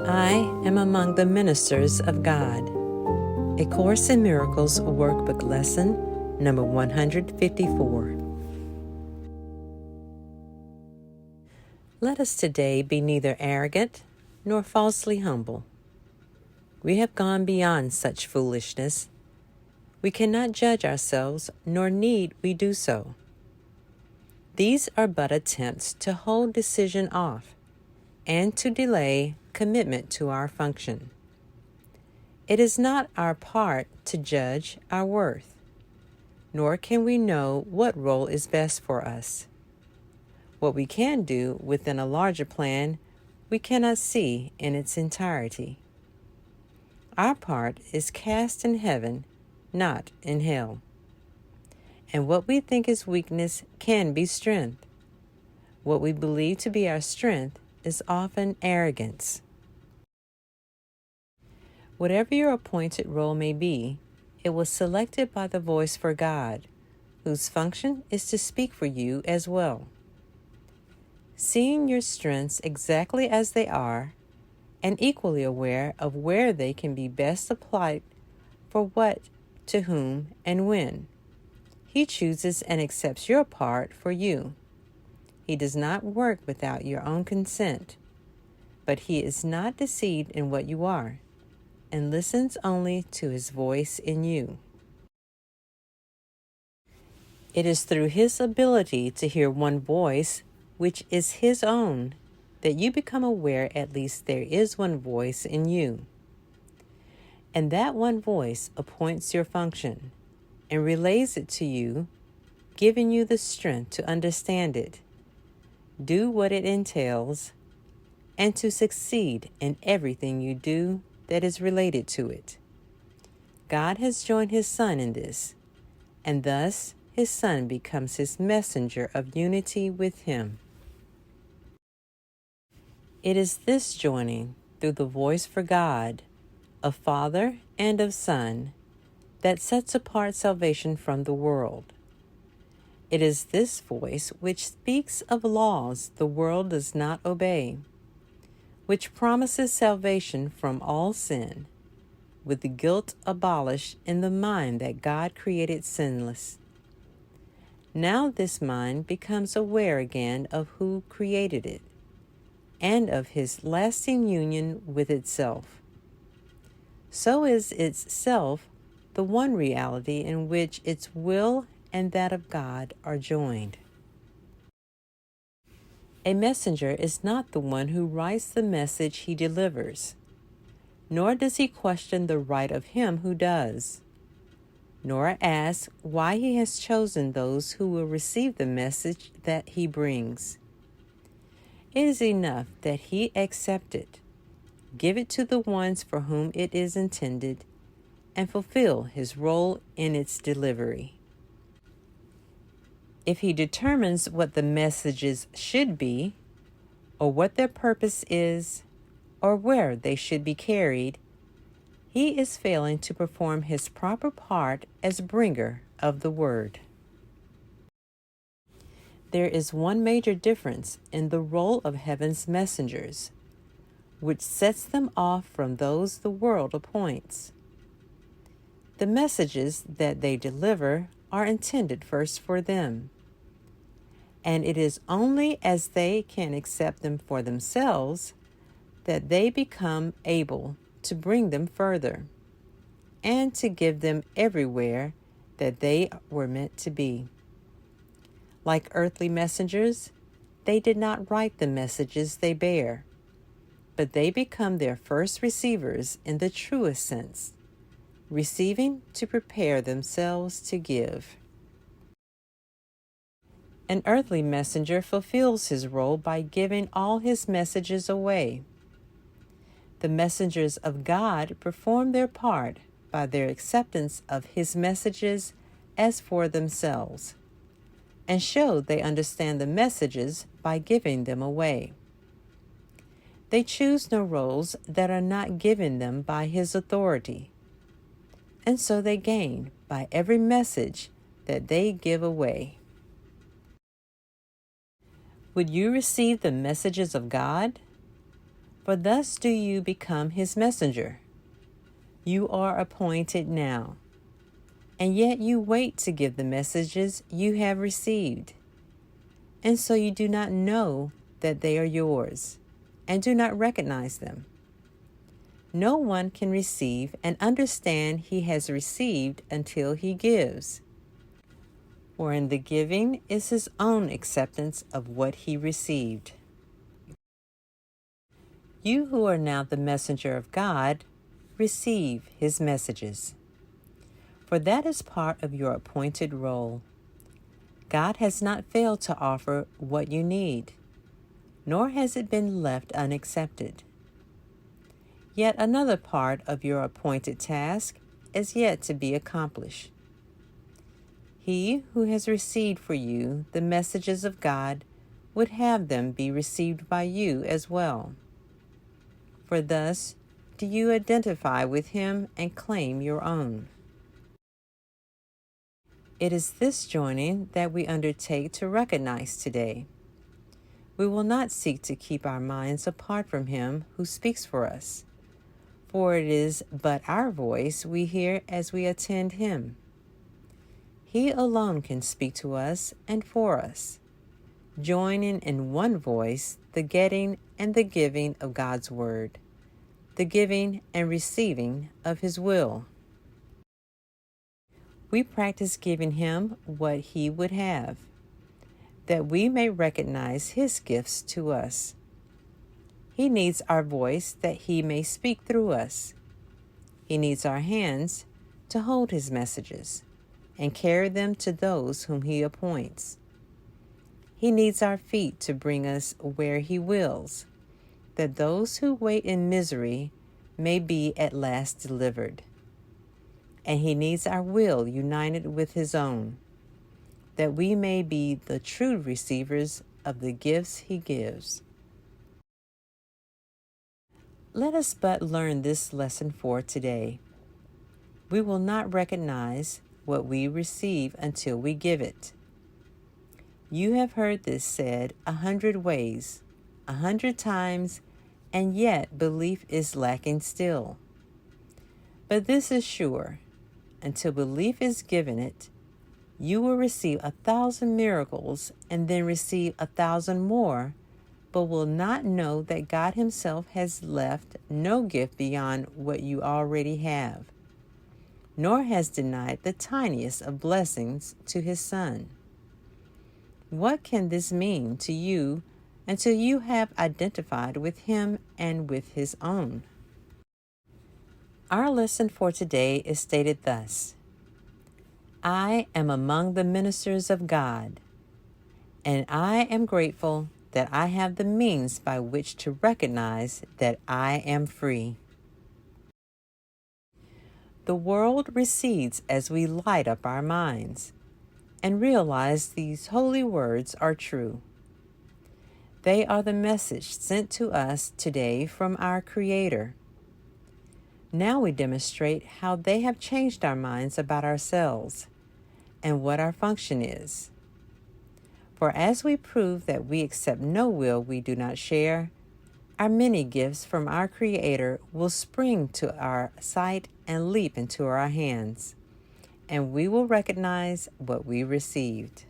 I am among the ministers of God. A Course in Miracles Workbook Lesson, number 154. Let us today be neither arrogant nor falsely humble. We have gone beyond such foolishness. We cannot judge ourselves, nor need we do so. These are but attempts to hold decision off and to delay commitment to our function. It is not our part to judge our worth, nor can we know what role is best for us. What we can do within a larger plan, we cannot see in its entirety. Our part is cast in heaven, not in hell. And what we think is weakness can be strength. What we believe to be our strength is often arrogance. Whatever your appointed role may be, it was selected by the voice for God, whose function is to speak for you as well. Seeing your strengths exactly as they are, and equally aware of where they can be best applied for what, to whom, and when, He chooses and accepts your part for you. He does not work without your own consent, but He is not deceived in what you are, and listens only to His voice in you. It is through His ability to hear one voice, which is His own, that you become aware at least there is one voice in you. And that one voice appoints your function and relays it to you, giving you the strength to understand it, do what it entails, and to succeed in everything you do that is related to it. God has joined His Son in this, and thus His Son becomes His messenger of unity with Him. It is this joining through the voice for God, of Father and of Son, that sets apart salvation from the world. It is this voice which speaks of laws the world does not obey, which promises salvation from all sin, with the guilt abolished in the mind that God created sinless. Now this mind becomes aware again of who created it, and of His lasting union with itself. So is its self the one reality in which its will and that of God are joined. A messenger is not the one who writes the message he delivers, nor does he question the right of him who does, nor ask why he has chosen those who will receive the message that he brings. It is enough that he accept it, give it to the ones for whom it is intended, and fulfill his role in its delivery. If he determines what the messages should be, or what their purpose is, or where they should be carried, he is failing to perform his proper part as bringer of the word. There is one major difference in the role of heaven's messengers, which sets them off from those the world appoints. The messages that they deliver are intended first for them, and it is only as they can accept them for themselves that they become able to bring them further, and to give them everywhere that they were meant to be. Like earthly messengers, they did not write the messages they bear, but they become their first receivers in the truest sense, receiving to prepare themselves to give. An earthly messenger fulfills his role by giving all his messages away. The messengers of God perform their part by their acceptance of His messages as for themselves, and show they understand the messages by giving them away. They choose no roles that are not given them by His authority, and so they gain by every message that they give away. Would you receive the messages of God? For thus do you become his messenger. You are appointed now, and yet you wait to give the messages you have received. And so you do not know that they are yours, and do not recognize them. No one can receive and understand he has received until he gives. For in the giving is his own acceptance of what he received. You who are now the messenger of God, receive his messages. For that is part of your appointed role. God has not failed to offer what you need, nor has it been left unaccepted. Yet another part of your appointed task is yet to be accomplished. He who has received for you the messages of God would have them be received by you as well. For thus do you identify with him and claim your own. It is this joining that we undertake to recognize today. We will not seek to keep our minds apart from him who speaks for us, for it is but our voice we hear as we attend him. He alone can speak to us and for us, joining in one voice the getting and the giving of God's word, the giving and receiving of his will. We practice giving him what he would have, that we may recognize his gifts to us. He needs our voice that he may speak through us. He needs our hands to hold his messages and carry them to those whom he appoints. He needs our feet to bring us where he wills, that those who wait in misery may be at last delivered. And he needs our will united with his own, that we may be the true receivers of the gifts he gives. Let us but learn this lesson for today. We will not recognize what we receive until we give it. You have heard this said 100 ways, 100 times, and yet belief is lacking still. But this is sure, until belief is given it, you will receive 1,000 miracles and then receive 1,000 more, but will not know that God himself has left no gift beyond what you already have, nor has denied the tiniest of blessings to his Son. What can this mean to you until you have identified with him and with his own? Our lesson for today is stated thus: I am among the ministers of God, and I am grateful that I have the means by which to recognize that I am free. The world recedes as we light up our minds and realize these holy words are true. They are the message sent to us today from our Creator. Now we demonstrate how they have changed our minds about ourselves and what our function is. For as we prove that we accept no will we do not share, our many gifts from our Creator will spring to our sight and leap into our hands, and we will recognize what we received.